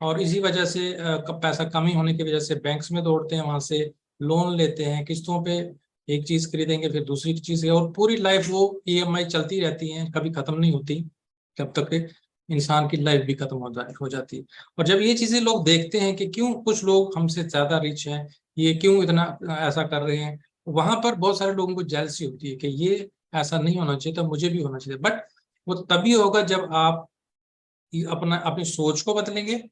और इसी वजह से पैसा कमी होने की वजह से बैंक्स में दौड़ते हैं, वहां से लोन लेते हैं किस्तों पे, एक चीज खरीदेंगे फिर दूसरी चीज, और पूरी लाइफ वो ईएमआई चलती रहती है, कभी खत्म नहीं होती, जब तक कि इंसान की लाइफ भी खत्म हो जाती है। और जब ये चीजें लोग देखते हैं कि क्यों कुछ लोग हमसे ज्यादा रिच हैं, ये क्यों इतना ऐसा कर रहे हैं, वहां पर बहुत सारे लोगों को जेलसी होती है कि ये ऐसा नहीं होना चाहिए, तो मुझे भी होना चाहिए। बट वो तभी होगा जब आप अपनी सोच को बदलेंगे,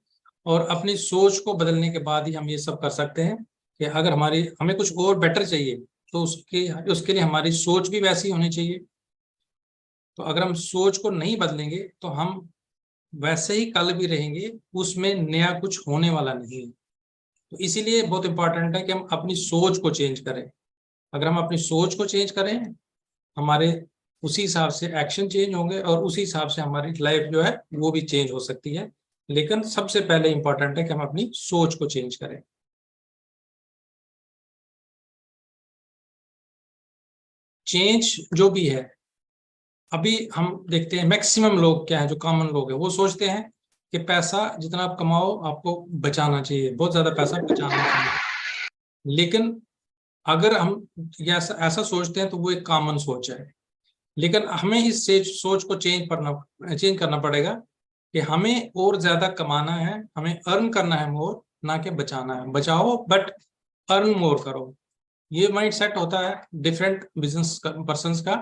और अपनी सोच को बदलने के बाद ही हम ये सब कर सकते हैं। कि अगर हमें कुछ और बेटर चाहिए, तो उसके उसके लिए हमारी सोच भी वैसी होनी चाहिए। तो अगर हम सोच को नहीं बदलेंगे तो हम वैसे ही कल भी रहेंगे, उसमें नया कुछ होने वाला नहीं है। तो इसीलिए बहुत इंपॉर्टेंट है कि हम अपनी सोच को चेंज करें। अगर हम अपनी सोच को चेंज करें, हमारे उसी हिसाब से एक्शन चेंज होंगे, और उसी हिसाब से हमारी लाइफ जो है वो भी चेंज हो सकती है। लेकिन सबसे पहले इंपॉर्टेंट है कि हम अपनी सोच को चेंज करें। चेंज जो भी है, अभी हम देखते हैं मैक्सिमम लोग क्या है, जो कॉमन लोग है वो सोचते हैं कि पैसा जितना आप कमाओ आपको बचाना चाहिए, बहुत ज्यादा पैसा बचाना चाहिए। लेकिन अगर हम ऐसा ऐसा सोचते हैं तो वो एक कॉमन सोच है। लेकिन हमें इस सोच को चेंज करना पड़ेगा कि हमें और ज्यादा कमाना है, हमें अर्न करना है मोर, ना कि बचाना है। बचाओ बट अर्न मोर करो। ये माइंड सेट होता है डिफरेंट बिजनेस पर्सन का।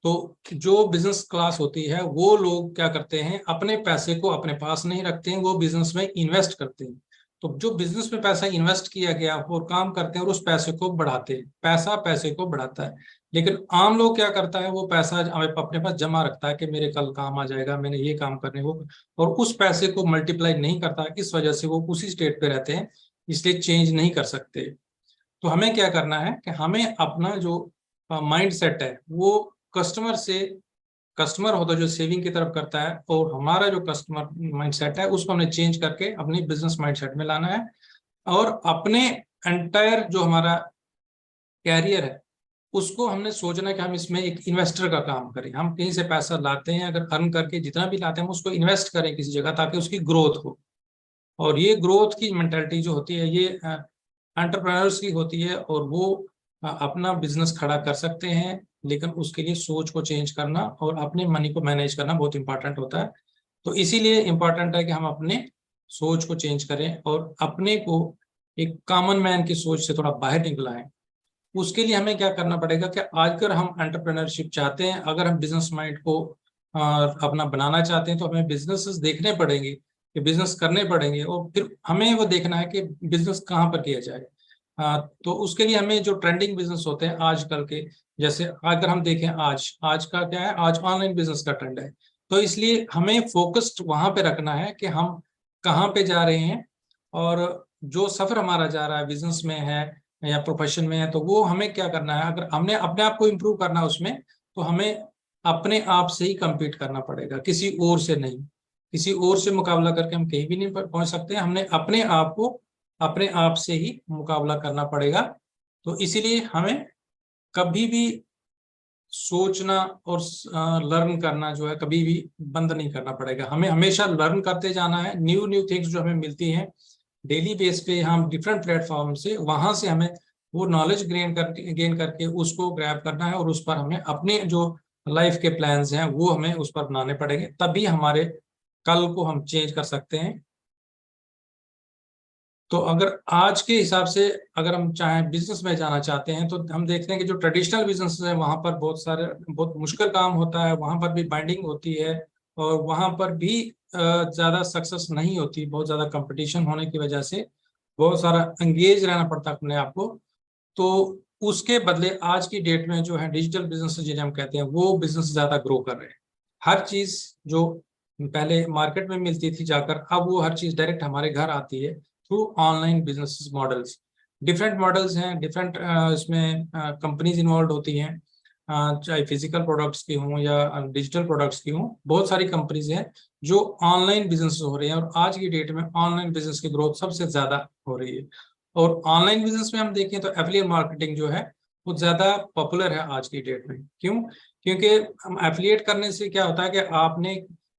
तो जो बिजनेस क्लास होती है वो लोग क्या करते हैं, अपने पैसे को अपने पास नहीं रखते हैं, वो बिजनेस में इन्वेस्ट करते हैं। तो जो बिजनेस में पैसा इन्वेस्ट किया गया और काम करते हैं और उस पैसे को बढ़ाते हैं, पैसा पैसे को बढ़ाता है। लेकिन आम लोग क्या करता है, वो पैसा अपने पास जमा रखता है कि मेरे कल काम आ जाएगा, मैंने ये काम करने वो, और उस पैसे को मल्टीप्लाई नहीं करता। इस वजह से वो उसी स्टेट पे रहते हैं, इसलिए चेंज नहीं कर सकते। तो हमें क्या करना है कि हमें अपना जो माइंड सेट है वो कस्टमर से, कस्टमर होता है जो सेविंग की तरफ करता है, और हमारा जो कस्टमर माइंड सेट है उसको हमने चेंज करके अपनी बिजनेस माइंड सेट में लाना है। और अपने एंटायर जो हमारा कैरियर है उसको हमने सोचना है कि हम इसमें एक इन्वेस्टर का काम करें। हम कहीं से पैसा लाते हैं, अगर अर्न करके जितना भी लाते हैं हम उसको इन्वेस्ट करें किसी जगह, ताकि उसकी ग्रोथ हो। और ये ग्रोथ की मेंटालिटी जो होती है ये एंटरप्रेन्योर्स की होती है, और वो अपना बिजनेस खड़ा कर सकते हैं। लेकिन उसके लिए सोच को चेंज करना और अपने मनी को मैनेज करना बहुत इंपॉर्टेंट होता है। तो इसीलिए इंपॉर्टेंट है कि हम अपने सोच को चेंज करें और अपने को एक कॉमन मैन की सोच से थोड़ा बाहर निकलाएं। उसके लिए हमें क्या करना पड़ेगा कि अगर हम एंटरप्रेन्योरशिप चाहते हैं, अगर हम बिजनेस माइंड को अपना बनाना चाहते हैं, तो हमें बिजनेसेस देखने पड़ेंगे, कि बिजनेस करने पड़ेंगे, और फिर हमें वो देखना है कि बिजनेस कहाँ पर किया जाए। तो उसके लिए हमें जो ट्रेंडिंग बिजनेस होते हैं आजकल के, जैसे अगर हम देखें आज आज का क्या है, आज ऑनलाइन बिजनेस का ट्रेंड है। तो इसलिए हमें फोकस्ड वहां पे रखना है कि हम कहाँ पे जा रहे हैं, और जो सफर हमारा जा रहा है बिजनेस में है या प्रोफेशन में है, तो वो हमें क्या करना है। अगर हमने अपने आप को इम्प्रूव करना है उसमें, तो हमें अपने आप से ही compete करना पड़ेगा, किसी और से नहीं। किसी और से मुकाबला करके हम कहीं भी नहीं पहुंच सकते। हमने अपने आप को अपने आप से ही मुकाबला करना पड़ेगा। तो इसीलिए हमें कभी भी सोचना और लर्न करना जो है कभी भी बंद नहीं करना पड़ेगा। हमें हमेशा लर्न करते जाना है, न्यू न्यू थिंग्स जो हमें मिलती हैं डेली बेस पे, हम डिफरेंट प्लेटफॉर्म से, वहां से हमें वो नॉलेज गेन करके उसको ग्रैब करना है, और उस पर हमें अपने जो लाइफ के प्लान्स हैं वो हमें उस पर बनाने पड़ेंगे, तभी हमारे कल को हम चेंज कर सकते हैं। तो अगर आज के हिसाब से अगर हम चाहें बिजनेस में जाना चाहते हैं, तो हम देखते हैं कि जो ट्रेडिशनल बिजनेस है वहां पर बहुत मुश्किल काम होता है, वहां पर भी बाइंडिंग होती है, और वहां पर भी ज्यादा सक्सेस नहीं होती, बहुत ज्यादा कंपटीशन होने की वजह से बहुत सारा एंगेज रहना पड़ता है अपने आप को। तो उसके बदले आज की डेट में जो है डिजिटल बिजनेस जिन्हें हम कहते हैं, वो बिजनेस ज्यादा ग्रो कर रहे हैं। हर चीज जो पहले मार्केट में मिलती थी जाकर, अब वो हर चीज डायरेक्ट हमारे घर आती है through online business models. Different models हैं, डिफरेंट इसमें कंपनीज इन्वॉल्व होती हैं, चाहे फिजिकल प्रोडक्ट्स की हों या डिजिटल प्रोडक्ट्स की हों। बहुत सारी कंपनीज हैं जो ऑनलाइन बिजनेस हो रही हैं, और आज की डेट में ऑनलाइन बिजनेस की ग्रोथ सबसे ज्यादा हो रही है। और ऑनलाइन बिजनेस में हम देखें तो एफिलिएट मार्केटिंग जो है वो ज्यादा पॉपुलर है आज की डेट में। क्यों? क्योंकि हम एफिलिएट करने से क्या होता है कि आपने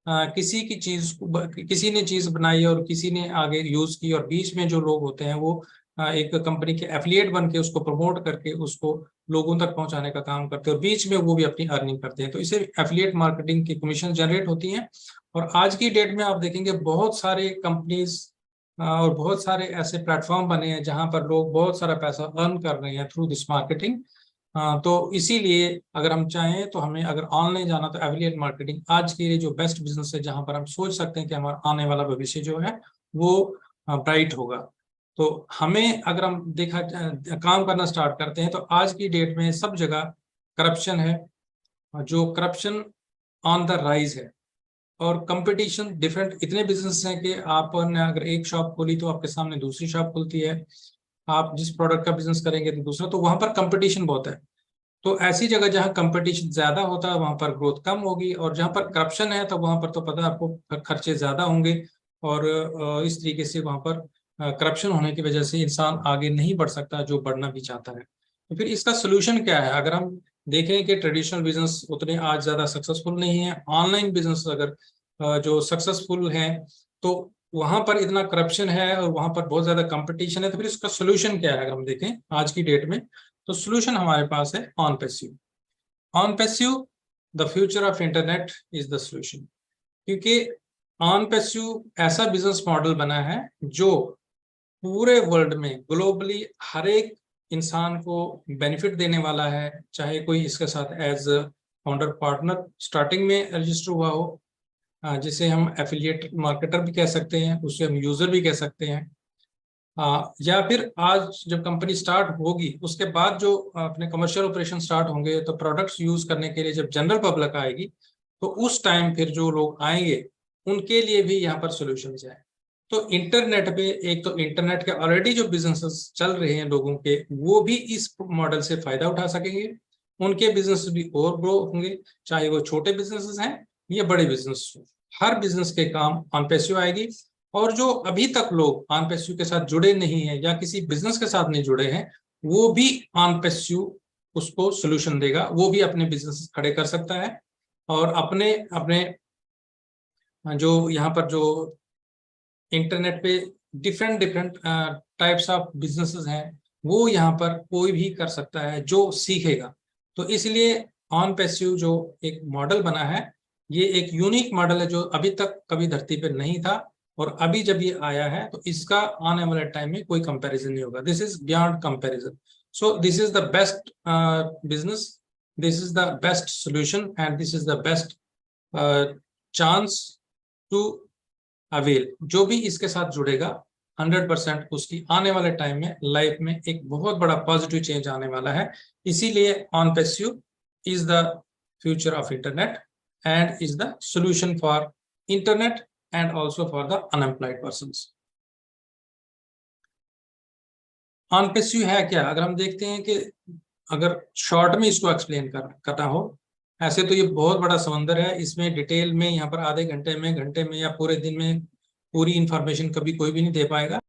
किसी की चीज किसी ने चीज बनाई और किसी ने आगे यूज की, और बीच में जो लोग होते हैं वो एक कंपनी के एफिलिएट बन के उसको प्रमोट करके उसको लोगों तक पहुंचाने का काम करते हैं, और बीच में वो भी अपनी अर्निंग करते हैं। तो इसे एफिलिएट मार्केटिंग की कमीशन जनरेट होती हैं। और आज की डेट में आप देखेंगे बहुत सारे कंपनीज और बहुत सारे ऐसे प्लेटफॉर्म बने हैं जहां पर लोग बहुत सारा पैसा अर्न कर रहे हैं थ्रू दिस मार्केटिंग। तो इसीलिए अगर हम चाहें तो हमें अगर ऑनलाइन जाना तो एफिलिएट मार्केटिंग आज के लिए जो बेस्ट बिजनेस है, जहां पर हम सोच सकते हैं कि हमारा आने वाला भविष्य जो है वो ब्राइट होगा। तो हमें अगर हम देखा काम करना स्टार्ट करते हैं तो आज की डेट में सब जगह करप्शन है, जो करप्शन ऑन द राइज है, और कंपटीशन डिफरेंट इतने बिजनेस हैं कि आपने अगर एक शॉप खोली तो आपके सामने दूसरी शॉप खुलती है, आप जिस प्रोडक्ट का बिजनेस करेंगे तो दूसरा, तो वहां पर कंपटीशन बहुत है। तो ऐसी जगह जहां कंपटीशन ज्यादा होता है वहां पर ग्रोथ कम होगी, और जहां पर करप्शन है तो वहां पर तो पता है आपको खर्चे ज्यादा होंगे, और इस तरीके से वहां पर करप्शन होने की वजह से इंसान आगे नहीं बढ़ सकता जो बढ़ना भी चाहता है। तो फिर इसका सोल्यूशन क्या है? अगर हम देखें कि ट्रेडिशनल बिजनेस उतने आज ज्यादा सक्सेसफुल नहीं है, ऑनलाइन बिजनेस अगर जो सक्सेसफुल है, तो वहां पर इतना करप्शन है और वहां पर बहुत ज्यादा कंपटीशन है। तो फिर इसका सोल्यूशन क्या है अगर हम देखें आज की डेट में? तो सोल्यूशन हमारे पास है on passive. On passive, the future of internet is the solution. क्योंकि ऑन पैसिव ऐसा बिजनेस मॉडल बना है जो पूरे वर्ल्ड में ग्लोबली हर एक इंसान को बेनिफिट देने वाला है, चाहे कोई इसके साथ एज फाउंडर पार्टनर स्टार्टिंग में रजिस्टर हुआ हो, जिसे हम एफिलिएट मार्केटर भी कह सकते हैं, उसे हम यूजर भी कह सकते हैं, या फिर आज जब कंपनी स्टार्ट होगी उसके बाद जो अपने कमर्शियल ऑपरेशन स्टार्ट होंगे, तो प्रोडक्ट्स यूज करने के लिए जब जनरल पब्लिक आएगी तो उस टाइम फिर जो लोग आएंगे उनके लिए भी यहाँ पर सोल्यूशन है। तो इंटरनेट पे एक तो इंटरनेट के ऑलरेडी जो बिजनेसेस चल रहे हैं लोगों के, वो भी इस मॉडल से फायदा उठा सकेंगे, उनके बिजनेस भी और ग्रो होंगे, चाहे वो छोटे बिजनेसेस हैं या बड़े बिजनेस। हर बिजनेस के काम ऑन पैसिव आएगी, और जो अभी तक लोग ऑन पैसिव के साथ जुड़े नहीं है या किसी बिजनेस के साथ नहीं जुड़े हैं, वो भी ऑन पैसिव उसको सोल्यूशन देगा, वो भी अपने बिजनेस खड़े कर सकता है, और अपने अपने जो यहाँ पर जो इंटरनेट पे different different types of businesses हैं, वो यहाँ पर कोई भी कर सकता है जो सीखेगा। तो इसलिए ऑन पैसिव जो एक मॉडल बना है, ये एक यूनिक मॉडल है जो अभी तक कभी धरती पे नहीं था, और अभी जब ये आया है तो इसका आने वाले टाइम में कोई कंपैरिजन नहीं होगा। This is beyond comparison. So this is the best business, this is the best solution, and this is the best chance to avail. जो भी इसके साथ जुड़ेगा 100% उसकी आने वाले टाइम में लाइफ में एक बहुत बड़ा पॉजिटिव चेंज आने वाला है। इसीलिए on passive is the future of internet and is the solution for internet and also for the unemployed persons. On passive है क्या? अगर हम देखते हैं कि अगर शॉर्ट में इसको एक्सप्लेन करना हो, ऐसे तो ये बहुत बड़ा समंदर है, इसमें डिटेल में यहाँ पर आधे घंटे में, घंटे में या पूरे दिन में पूरी इंफॉर्मेशन कभी कोई भी नहीं दे पाएगा।